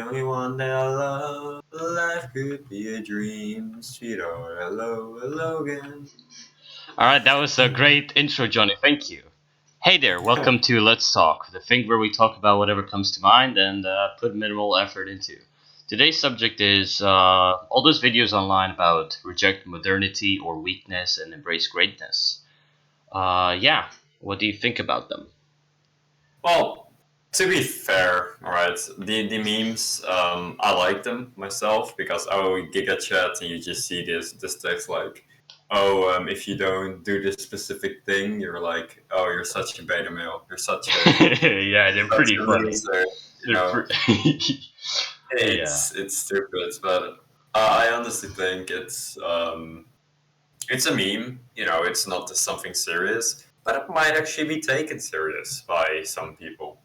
only one that I love. Life could be a dream. Sweetheart, hello, hello again. All right, that was a great intro, Johnny. Thank you. Hey there, welcome to Let's Talk, the thing where we talk about whatever comes to mind and put minimal effort into. Today's subject is all those videos online about reject modernity or weakness and embrace greatness. Yeah, what do you think about them? Well, to be fair, alright, the memes, I like them myself because Giga Chat and you just see this text like, if you don't do this specific thing, you're like, oh, you're such a beta male, you're such Yeah, they're such pretty a funny. loser, you They're know. Yeah. It's stupid, but I honestly think it's a meme. You know, it's not something serious, but it might actually be taken serious by some people.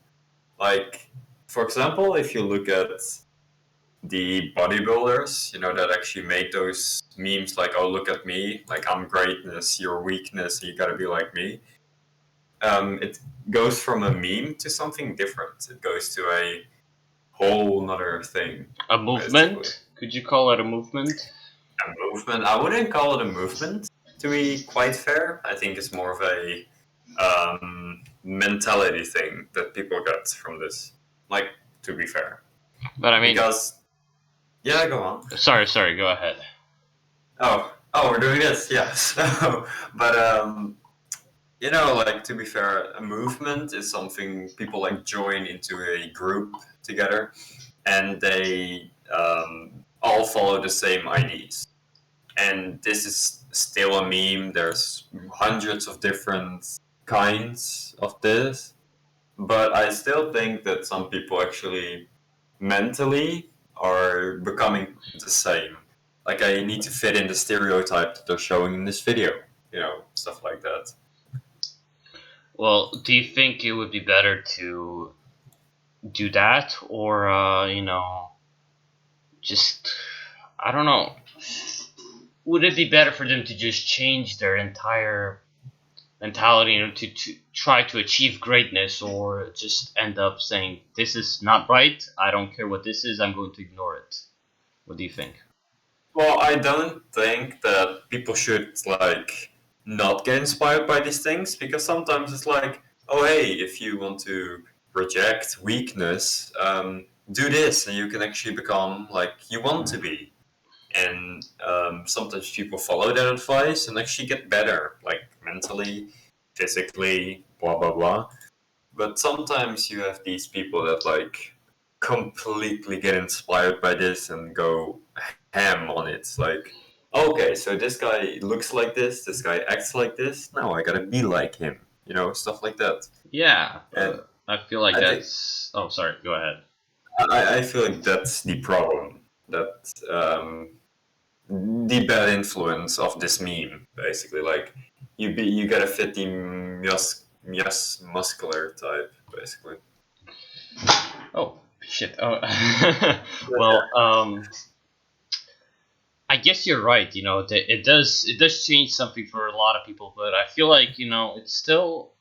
Like, for example, if you look at the bodybuilders, you know, that actually make those memes like, "Oh, look at me! Like I'm greatness, you're weakness, you gotta be like me." It goes from a meme to something different. It goes to a whole nother thing, A basically. movement? Could you call it a movement? A movement. I wouldn't call it a movement, to be quite fair. I think it's more of a mentality thing that people get from this. Like, to be fair. But I mean, Because, yeah, go on. sorry, go ahead. We're doing this, yeah. So, but, you know, like, to be fair, a movement is something people, like, join into a group together, and they all follow the same IDs. And this is still a meme. There's hundreds of different kinds of this, but I still think that some people actually mentally are becoming the same. Like I need to fit in the stereotype that they're showing in this video, you know, stuff like that. Well, do you think it would be better to do that or just I don't know. Would it be better for them to just change their entire mentality, to try to achieve greatness, or just end up saying this is not right? I don't care what this is. I'm going to ignore it. What do you think? Well, I don't think that people should like not get inspired by these things because sometimes it's like, oh hey, if you want to reject weakness, do this and you can actually become like you want to be. And sometimes people follow that advice and actually get better, like mentally, physically, blah blah blah. But sometimes you have these people that like completely get inspired by this and go ham on it. It's like, okay, so this guy looks like this guy acts like this. Now I gotta be like him. You know, stuff like that. Yeah, And I feel like I think that's. Oh, sorry. Go ahead. I feel like that's the problem. That the bad influence of this meme, basically. Like you gotta fit the muscular type, basically. Oh shit. Oh, well. I guess you're right. It does change something for a lot of people, but I feel like it's still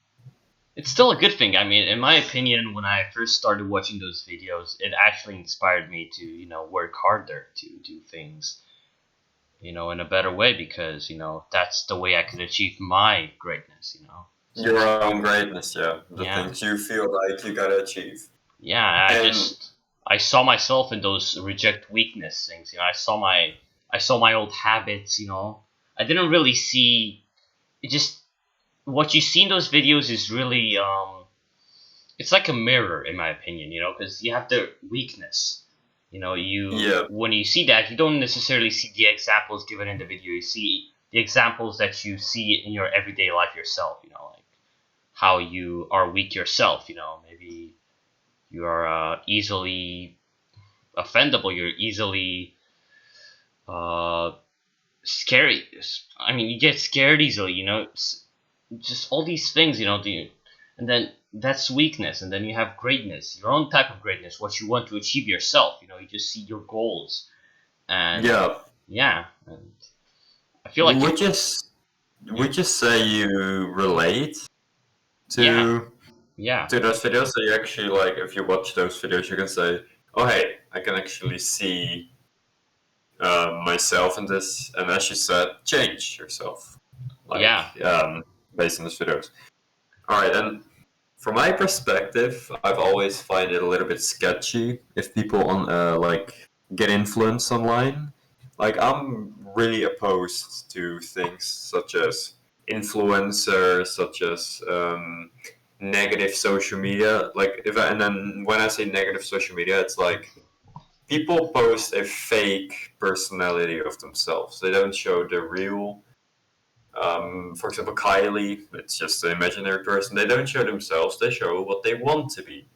a good thing. I mean, in my opinion, when I first started watching those videos, it actually inspired me to work harder to do things in a better way, because that's the way I could achieve my greatness. Your own greatness, yeah. The Yeah, things you feel like you gotta achieve. yeah. I And just I saw myself in those reject weakness things. I saw my old habits. I didn't really see it. Just what you see in those videos is really it's like a mirror, in my opinion, because you have the weakness. You yeah, When you see that, you don't necessarily see the examples given in the video. You see the examples that you see in your everyday life yourself. Like how you are weak yourself. Maybe you are easily offendable. You're easily uh, scary. I mean, you get scared easily. Just all these things. And then that's weakness, and then you have greatness, your own type of greatness, what you want to achieve yourself. You just see your goals, and yeah. yeah, and I feel like Would you s- yeah, would you say you relate yeah, to yeah, to those videos? So you actually like if you watch those videos, you can say, oh hey, I can actually see myself in this, and as you said, change yourself, Yeah. like based on these videos. All right, and from my perspective, I've always find it a little bit sketchy if people on like get influenced online. Like I'm really opposed to things such as influencers, such as negative social media. Like if I, and then when I say negative social media, it's like people post a fake personality of themselves. They don't show the real. For example, Kylie, it's just an imaginary person. They don't show themselves, they show what they want to be.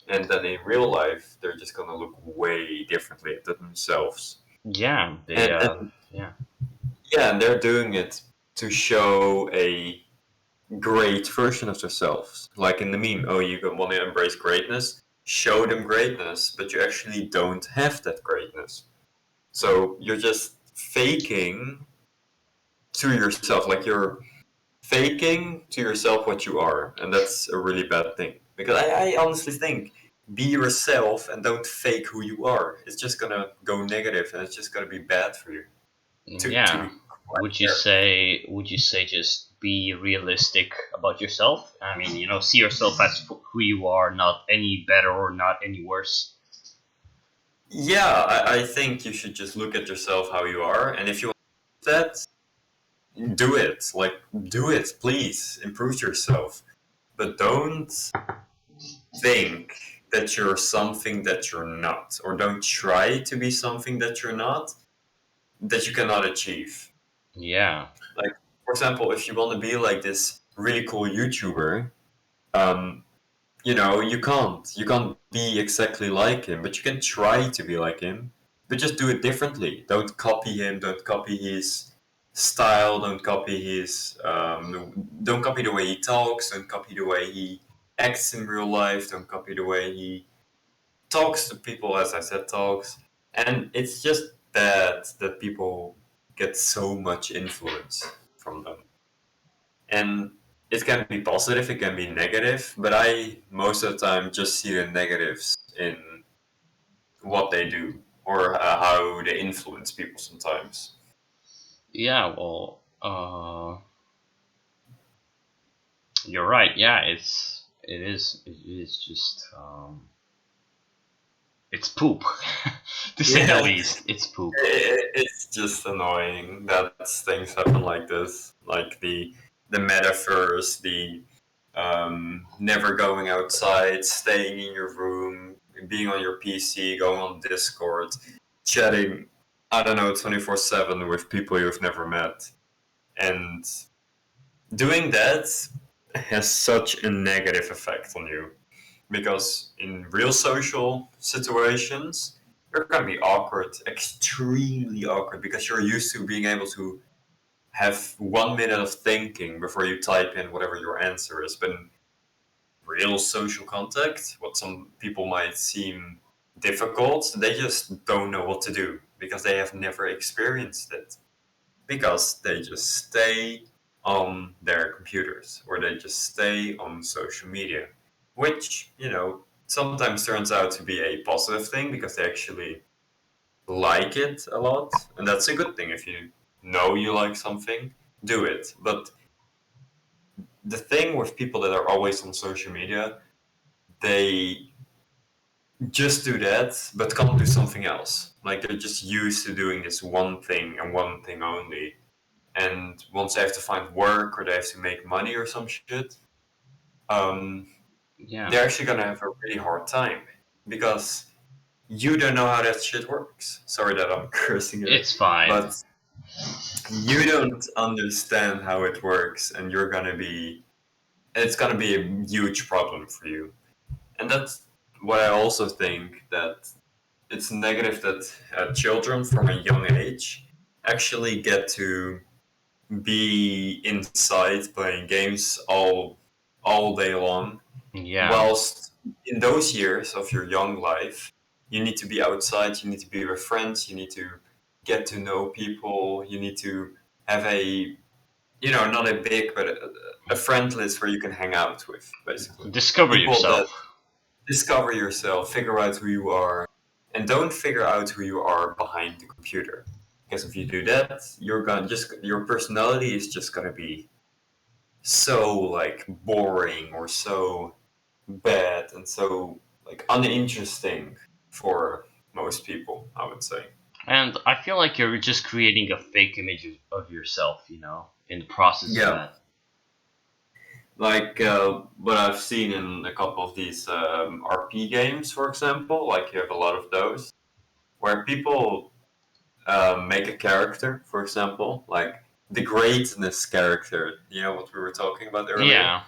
And then in real life, they're just gonna look way differently at themselves. Yeah. They. And Yeah. yeah, and they're doing it to show a great version of themselves. Like in the meme, oh, you want to embrace greatness? Show them greatness, but you actually don't have that greatness. So you're just faking to yourself, like you're faking to yourself what you are, and that's a really bad thing. Because I honestly think be yourself and don't fake who you are. It's just gonna go negative, and it's just gonna be bad for you. To Yeah. be quite fair. Would you say just be realistic about yourself? I mean, see yourself as who you are, not any better or not any worse. Yeah, I think you should just look at yourself how you are, and if you want that, do it. Like, do it, please. Improve yourself. But don't think that you're something that you're not, or don't try to be something that you're not, that you cannot achieve. Yeah. Like, for example, if you want to be like this really cool YouTuber, um, you can't be exactly like him, but you can try to be like him, but just do it differently. Don't copy him. Don't copy his style. Don't copy the way he talks. Don't copy the way he acts in real life. Don't copy the way he talks to people, as I said, talks. And it's just bad that people get so much influence from them. And it can be positive, it can be negative, but I most of the time just see the negatives in what they do or how they influence people sometimes. Yeah. Well. You're right. Yeah. It is. It is just. It's poop, to say the Yeah, least. It's poop. it's just annoying that things happen like this, like the metaverse, the never going outside, staying in your room, being on your PC, going on Discord, chatting, I don't know, 24/7 with people you've never met. And doing that has such a negative effect on you. Because in real social situations, you're going to be awkward, extremely awkward, because you're used to being able to have 1 minute of thinking before you type in whatever your answer is. But in real social contact, what some people might seem difficult, they just don't know what to do because they have never experienced it. Because they just stay on their computers or they just stay on social media, which, sometimes turns out to be a positive thing because they actually like it a lot. And that's a good thing. If you know you like something, do it. But the thing with people that are always on social media, they just do that, but can't do something else. Like they're just used to doing this one thing and one thing only. And once they have to find work or they have to make money or some shit, um, Yeah. they're actually gonna have a really hard time because you don't know how that shit works. Sorry that I'm cursing here, It's fine. but you don't understand how it works, and it's gonna be a huge problem for you. And that's what I also think, that it's negative that children from a young age actually get to be inside playing games all day long, Yeah. whilst in those years of your young life you need to be outside, you need to be with friends, you need to get to know people, you need to have not a big but a friend list where you can hang out with, basically Discover people that yourself. discover yourself, figure out who you are, and don't figure out who you are behind the computer. Because if you do that, your personality is just gonna be so like boring or so bad and so like uninteresting for most people, I would say. And I feel like you're just creating a fake image of yourself, in the process of Yeah, that. like what I've seen in a couple of these RP games, for example, like you have a lot of those where people make a character, for example, like the greatness character, you know what we were talking about earlier? Yeah,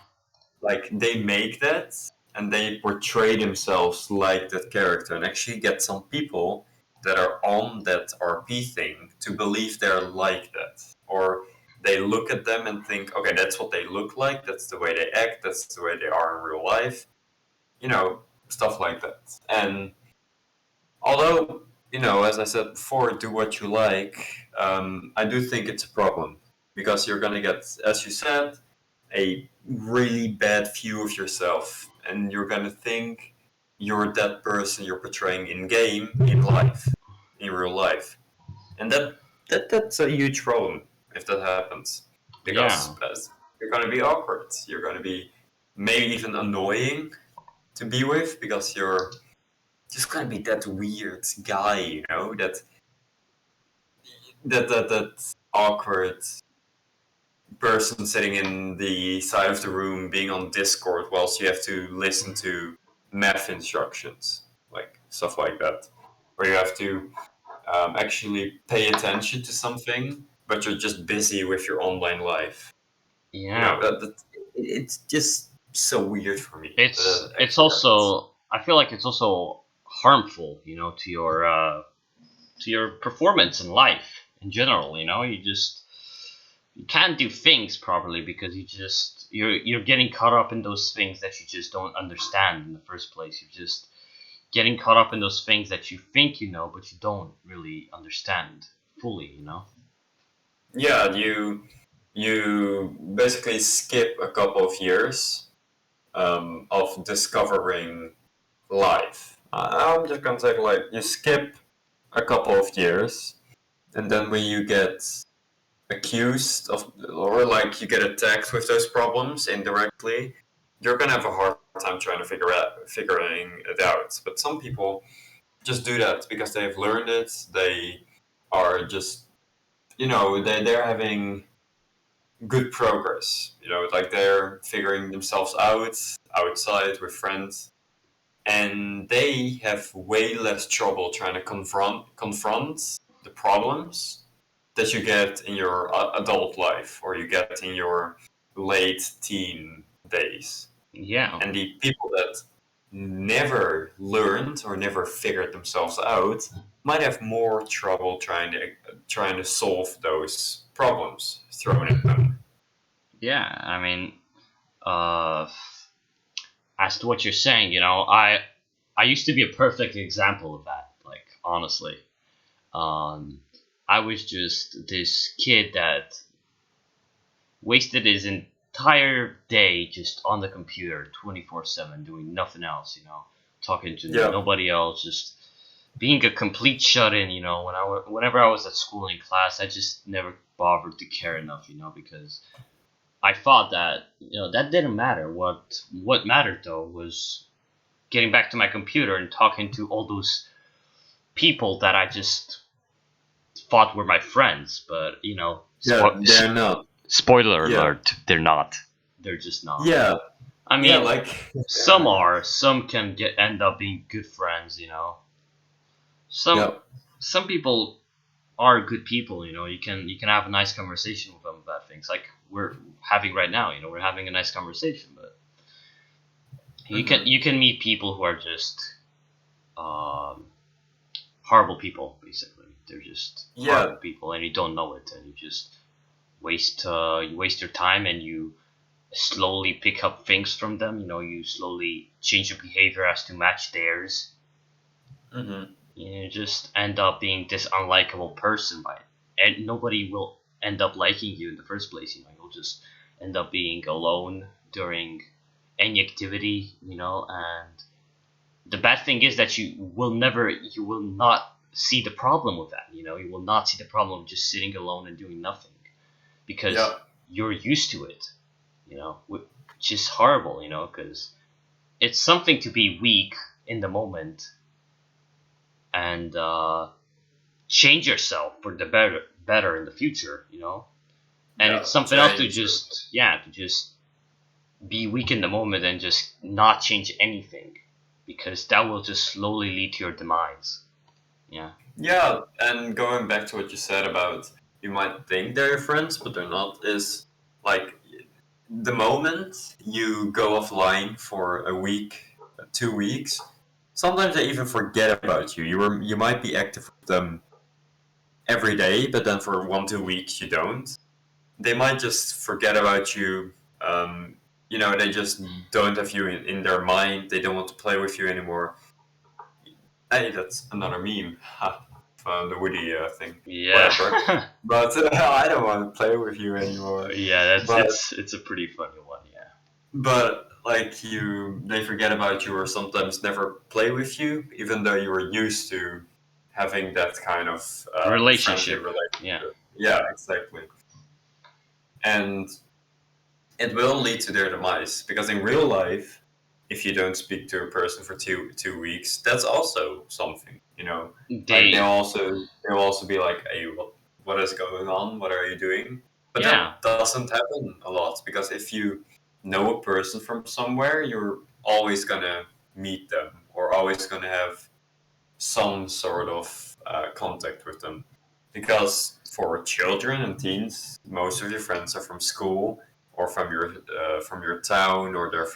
Like they make that and they portray themselves like that character and actually get some people that are on that RP thing to believe they're like that. Or they look at them and think, okay, that's what they look like, that's the way they act, that's the way they are in real life, you know, stuff like that. And although, as I said before, do what you like, I do think it's a problem because you're going to get, as you said, a really bad view of yourself, and you're going to think you're that person you're portraying in game, in life, in real life. And that's a huge problem if that happens because yeah, you're going to be awkward. You're going to be maybe even annoying to be with because you're just gonna be that weird guy, that awkward person sitting in the side of the room, being on Discord whilst you have to listen to math instructions, like stuff like that, where you have to actually pay attention to something, but you're just busy with your online life. yeah. It's just so weird for me. It's Actually happens. also, I feel like it's also harmful, to your performance in life in general. You can't do things properly because you're getting caught up in those things that you just don't understand in the first place. You're just getting caught up in those things that you think you know, but you don't really understand fully. Yeah, you basically skip a couple of years of discovering life. I'm just gonna say like you skip a couple of years, and then when you get accused of or like you get attacked with those problems indirectly, you're gonna have a hard time trying to figuring it out. But some people just do that because they've learned it. They are just they're having good progress. Like they're figuring themselves out outside with friends, and they have way less trouble trying to confront the problems that you get in your adult life or you get in your late teen days. Yeah, And the people that never learned or never figured themselves out might have more trouble trying to solve those problems thrown at them. yeah. I mean, uh, as to what you're saying, I used to be a perfect example of that. Like honestly, um, I was just this kid that wasted his entire day just on the computer 24/7 doing nothing else, talking to Yeah. nobody else, just being a complete shut-in. Whenever I was at school in class, I just never bothered to care enough, because I thought that that didn't matter. What mattered though was getting back to my computer and talking to all those people that I just thought were my friends, but Yeah, they're not. spoiler Yeah. alert, they're not. They're just not. Yeah. I Yeah, mean, like some are, some can end up being good friends. Some yeah. some people are good people. You can have a nice conversation with them about things like we're having right now. We're having a nice conversation, but you can Hmm. you can meet people who are just um, horrible people. Basically, they're just horrible Yeah. people, and you don't know it, and you just waste your time, and you slowly pick up things from them. You slowly change your behavior as to match theirs. Hmm. You just end up being this unlikable person by it. And nobody will end up liking you in the first place. You'll just end up being alone during any activity, and The bad thing is that you will not see the problem with that. You know, you will not see the problem of just sitting alone and doing nothing Yeah. because you're used to it. You know, which is horrible. You know, because it's something to be weak in the moment and change yourself for the better in the future. You know, and Yeah. it's something else to Change. just be weak in the moment and just not change anything because that will just slowly lead to your demise. Yeah. Yeah, and going back to what you said about you might think they're your friends, but they're not, is like the moment you go offline for a week, 2 weeks, sometimes they even forget about you. You might be active with them every day, but then for 1 2 weeks you don't. They might just forget about you. They just don't have you in their mind. They don't want to play with you anymore. Hey, that's another meme. Ha, from the Woody thing. Whatever. Yeah. But I don't want to play with you anymore. Yeah, But it's a pretty funny one, yeah. like they forget about you or sometimes never play with you, even though you were used to having that kind of friendly Relationship. Yeah. relationship. Yeah, exactly. And it will lead to their demise because in real life, if you don't speak to a person for two weeks, that's also something. Like They they'll also be like, "Hey, what is going on? What are you doing?" But yeah. that doesn't happen a lot because if you know a person from somewhere, you're always gonna meet them or always gonna have some sort of contact with them. Because for children and teens, most of your friends are from school or from your town, or they're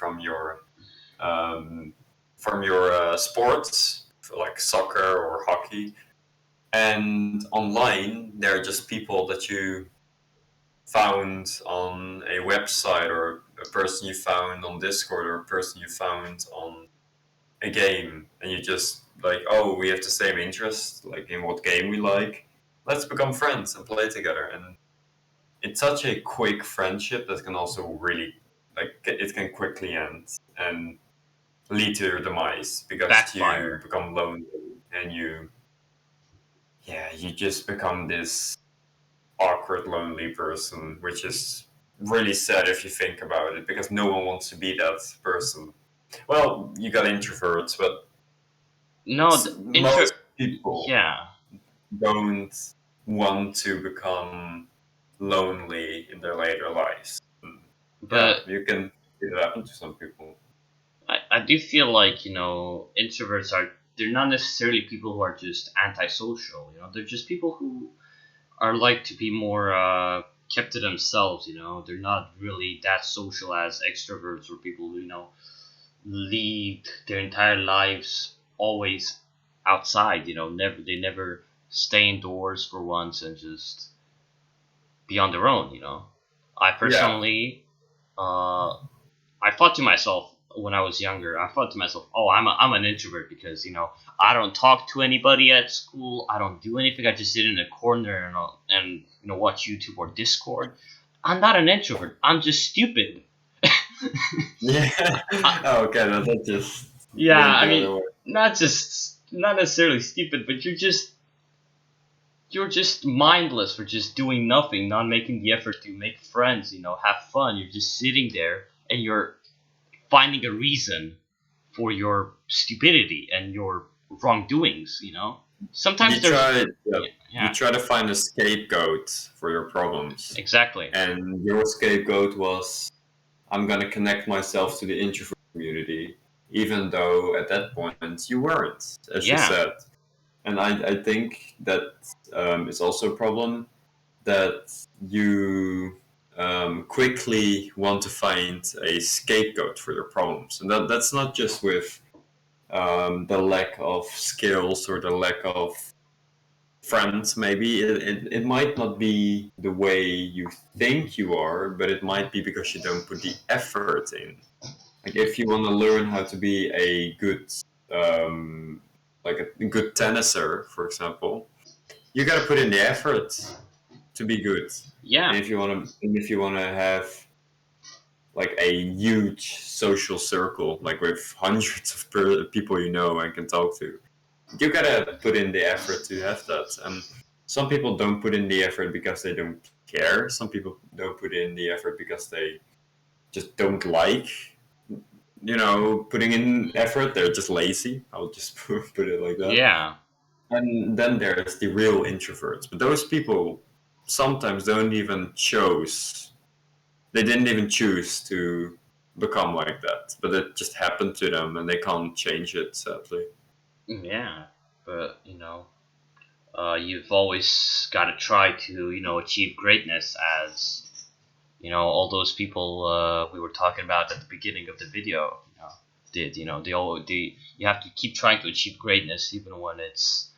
um, from your sports like soccer or hockey. And online, they're just people that you found on a website, or a person you found on Discord, or a person you found on a game, and you just like, oh, we have the same interest, like in what game we like. Let's become friends and play together. And it's such a quick friendship that can also really, like, it can quickly end and lead to your demise because you Backfire. become lonely and you just become this awkward, lonely person, which is really sad if you think about it, because no one wants to be that person. Well, you got introverts, but No, most people yeah. don't want to become lonely in their later lives. Yeah, But you can see that happen to some people. I do feel like, introverts they're not necessarily people who are just antisocial, they're just people who are like to be more kept to themselves, they're not really that social as extroverts or people who, lead their entire lives always outside, they never stay indoors for once and just be on their own, I Yeah, personally, I thought to myself when I was younger, I thought to myself, oh, I'm an introvert because, I don't talk to anybody at school. I don't do anything. I just sit in a corner and watch YouTube or Discord. I'm not an introvert. I'm just stupid. yeah. Oh, okay, no, that just Yeah, went I the mean, other way. not necessarily stupid, but you're just mindless for just doing nothing, not making the effort to make friends, have fun. You're just sitting there and you're finding a reason for your stupidity and your wrongdoings, You Sometimes there's try, yeah, yeah, you yeah, try to find a scapegoat for your problems, exactly. and your scapegoat was, I'm gonna connect myself to the introvert community, even though at that point you weren't, as you Yeah. said. And I think that it's also a problem that you quickly want to find a scapegoat for your problems, and that's not just with the lack of skills or the lack of friends. Maybe it might not be the way you think you are, but it might be because you don't put the effort in. Like if you want to learn how to be a good like a good tenniser, for example, you got to put in the effort to be good. Yeah. And if you want to have like a huge social circle, like with hundreds of people you know and can talk to. You gotta put in the effort to have that. And some people don't put in the effort because they don't care. Some people don't put in the effort because they just don't like, putting in effort. They're just lazy. I'll just put it like that. Yeah. And then there's the real introverts. But those people sometimes don't even choose. They didn't even choose to become like that, but it just happened to them, and they can't change it, sadly. Yeah. But you've always got to try to achieve greatness, as all those people we were talking about at the beginning of the video did. You have to keep trying to achieve greatness even when it's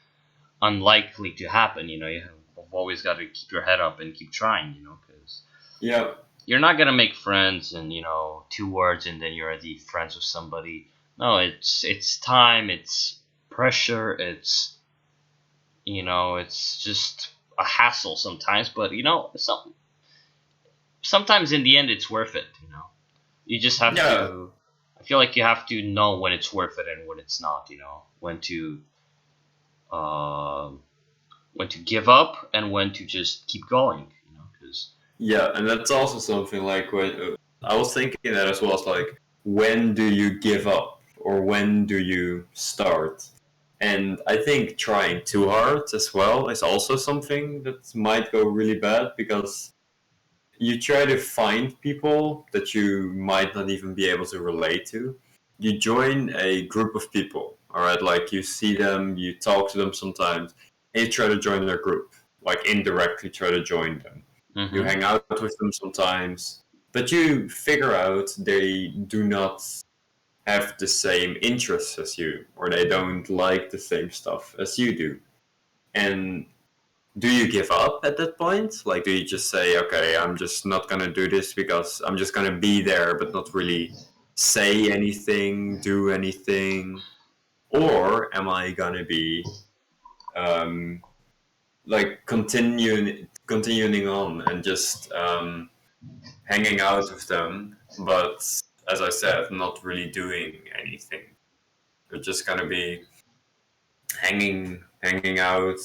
unlikely to happen. You've always got to keep your head up and keep trying. Because Yeah, you're not gonna make friends in 2 words and then you're already friends with somebody. No, it's time, it's pressure, it's just a hassle sometimes. But sometimes in the end it's worth it. You just have yeah, to. I feel like you have to know when it's worth it and when it's not. Um when to give up and when to just keep going. Because yeah, and that's also something like when I was thinking that as well. It's like, when do you give up, or when do you start? And I think trying too hard as well is also something that might go really bad, because you try to find people that you might not even be able to relate to. You join a group of people, all right? Like, you see them, you talk to them sometimes, and you try to join their group, like indirectly try to join them. You hmm hang out with them sometimes, but you figure out they do not have the same interests as you, or they don't like the same stuff as you do. And do you give up at that point? Like, do you just say, okay, I'm just not gonna do this because I'm just gonna be there, but not really say anything, do anything? Or am I gonna be um, like continuing on and just hanging out with them, but as I said, not really doing anything? They're just gonna be hanging out,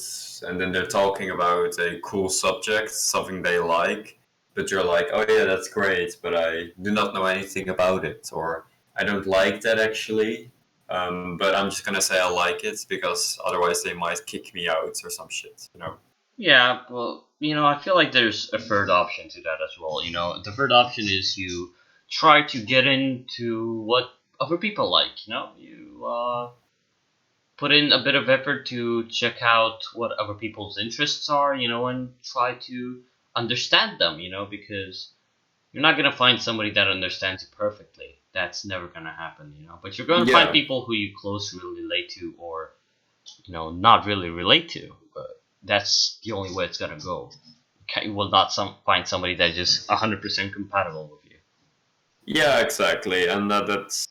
and then they're talking about a cool subject, something they like, but you're like, oh yeah, that's great, but I do not know anything about it, or I don't like that actually, but I'm just gonna say I like it because otherwise they might kick me out or some shit. Yeah, well, I feel like there's a third option to that as well. The third option is you try to get into what other people like. You put in a bit of effort to check out what other people's interests are. And try to understand them. Because you're not gonna find somebody that understands you perfectly. That's never gonna happen. But you're gonna find Yeah, people who you closely relate to, or not really relate to. But that's the only way it's gonna go. You will not find somebody that is just 100% compatible with you. yeah, exactly, and that's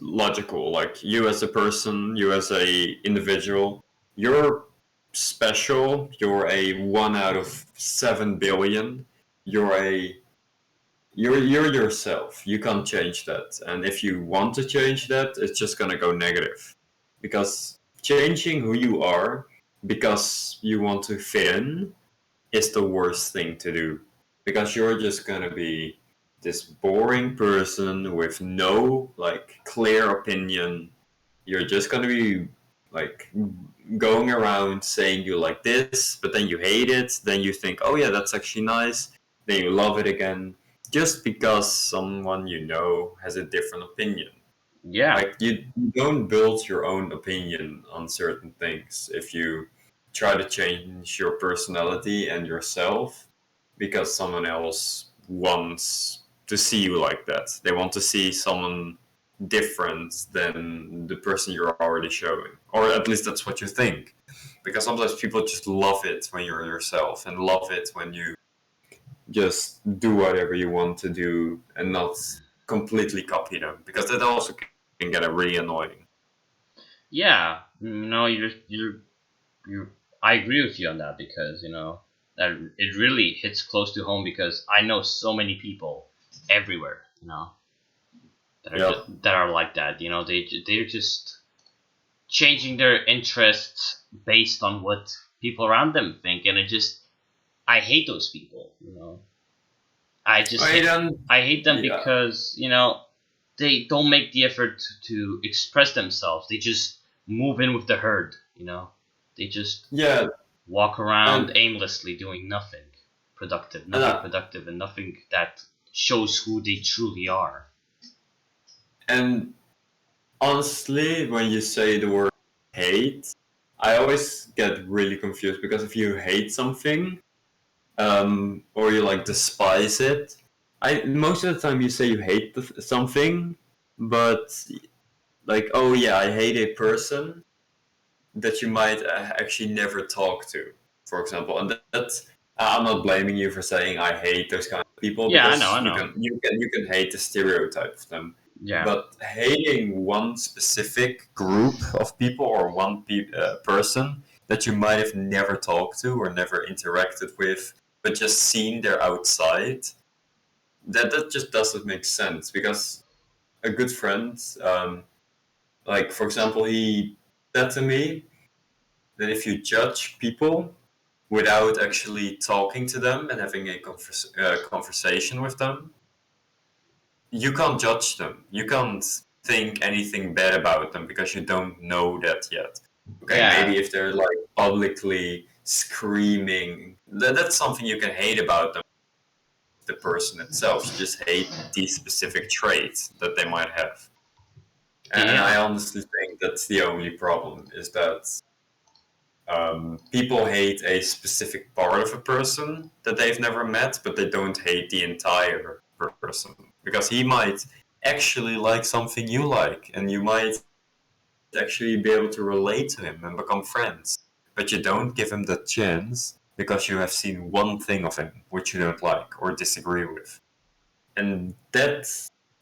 logical. Like, you as a person, you as a individual, you're special. You're a 1 out of 7 billion. You're a you're yourself. You can't change that. And if you want to change that, it's just gonna go negative. Because changing who you are because you want to fit in is the worst thing to do. Because you're just gonna be this boring person with no like clear opinion. You're just gonna be like going around saying you like this, but then you hate it, then you think, oh yeah, that's actually nice, then you love it again, just because someone you know has a different opinion. Yeah, Like, you don't build your own opinion on certain things if you try to change your personality and yourself because someone else wants to see you like that. They want to see someone different than the person you're already showing. Or at least that's what you think. Because sometimes people just love it when you're yourself, and love it when you just do whatever you want to do and not completely copy them, because that also can get really annoying. yeah. You. I agree with you on that, because that it really hits close to home, because I know so many people everywhere, that are Yep. that are like that. They're just changing their interests based on what people around them think, and I hate those people. I just I hate don't. I hate them Yeah. because they don't make the effort to express themselves. They just move in with the herd. They just Yeah. walk around And aimlessly doing and nothing productive, and nothing that shows who they truly are. and honestly, when you say the word hate, I always get really confused because if you hate something, or you like despise it, I most of the time you say you hate something, but like, oh yeah, I hate a person that you might actually never talk to, for example, and that's. I'm not blaming you for saying I hate those kind of people Yeah, because I know. you can hate the stereotype of them, Yeah, but hating one specific group of people or one person that you might have never talked to or never interacted with, but just seen their outside, that just doesn't make sense because a good friend, like for example, he said to me that if you judge people without actually talking to them and having a conversation with them, you can't judge them. You can't think anything bad about them because you don't know that yet. Okay, yeah, maybe if they're like publicly screaming, that's something you can hate about them, the person itself. You just hate these specific traits that they might have. And I yeah, honestly think that's the only problem is that people hate a specific part of a person that they've never met, but they don't hate the entire person because he might actually like something you like, and you might actually be able to relate to him and become friends. But you don't give him the chance because you have seen one thing of him which you don't like or disagree with, and that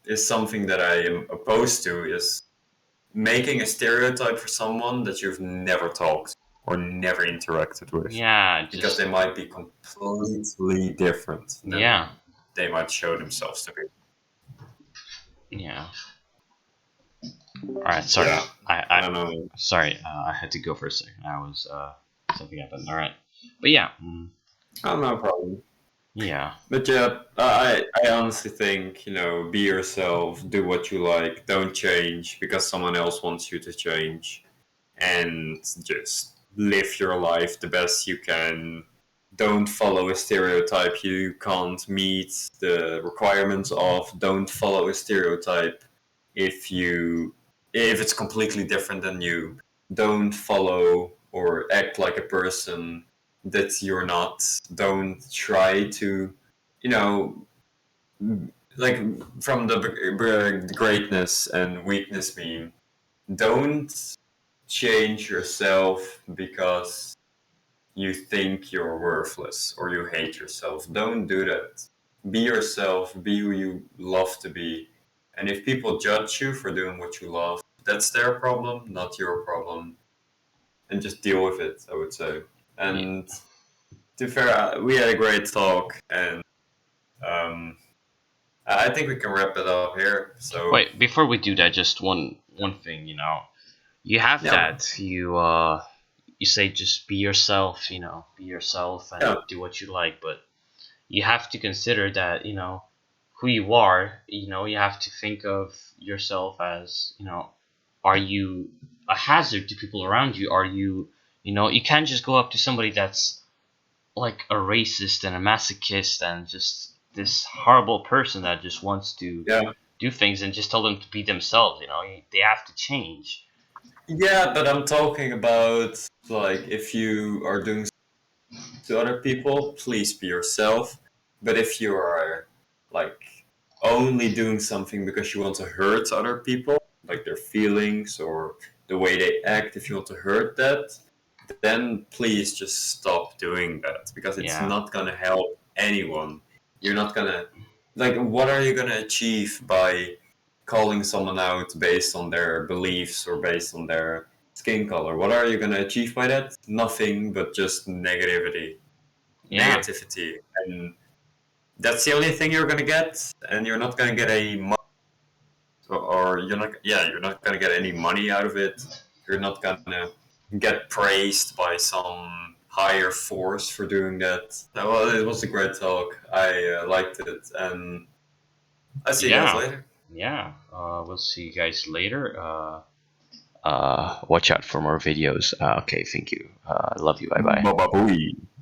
is something that I am opposed to. Is making a stereotype for someone that you've never talked or never interacted with yeah. because they might be completely different than Yeah, they might show themselves to be. yeah. All right, sorry. Yeah, I I don't know. sorry. I had to go for a second. I was something happened. All right, but yeah, Oh, no problem. yeah, But yeah, I honestly think, be yourself, do what you like, don't change because someone else wants you to change, and just live your life the best you can. Don't follow a stereotype you can't meet the requirements of. Don't follow a stereotype if you if it's completely different than you. Don't follow or act like a person that you're not. Don't try to, you know, like from the greatness and weakness meme. Don't change yourself because you think you're worthless or you hate yourself. Don't do that. Be yourself, be who you love to be. And if people judge you for doing what you love, that's their problem, not your problem. And just deal with it, I would say. yeah. And to be fair, we had a great talk, and um, I think we can wrap it up here. So, Wait, before we do that, just one thing. You have yeah, that. You say just be yourself. Be yourself yeah, and do what you like, but you have to consider that who you are. You have to think of yourself as are you a hazard to people around you? Are you you can't just go up to somebody that's like a racist and a masochist and just this horrible person that just wants to yeah. do things and just tell them to be themselves. They have to change. Yeah, but I'm talking about like if you are doing to other people, please be yourself. But if you are like only doing something because you want to hurt other people, like their feelings or the way they act, if you want to hurt that, then please just stop doing that because it's Yeah, not going to help anyone. You're not going to, like, what are you going to achieve by calling someone out based on their beliefs or based on their skin color? What are you going to achieve by that? Nothing but just negativity yeah, and that's the only thing you're gonna get, and you're not gonna get or you're not gonna get any money out of it. You're not gonna get praised by some higher force for doing that. Well, it was a great talk. I liked it, and I'll see you guys Yeah, later. yeah. We'll see you guys later. Watch out for more videos. Okay, thank you. Love you. Bye bye. Bye bye.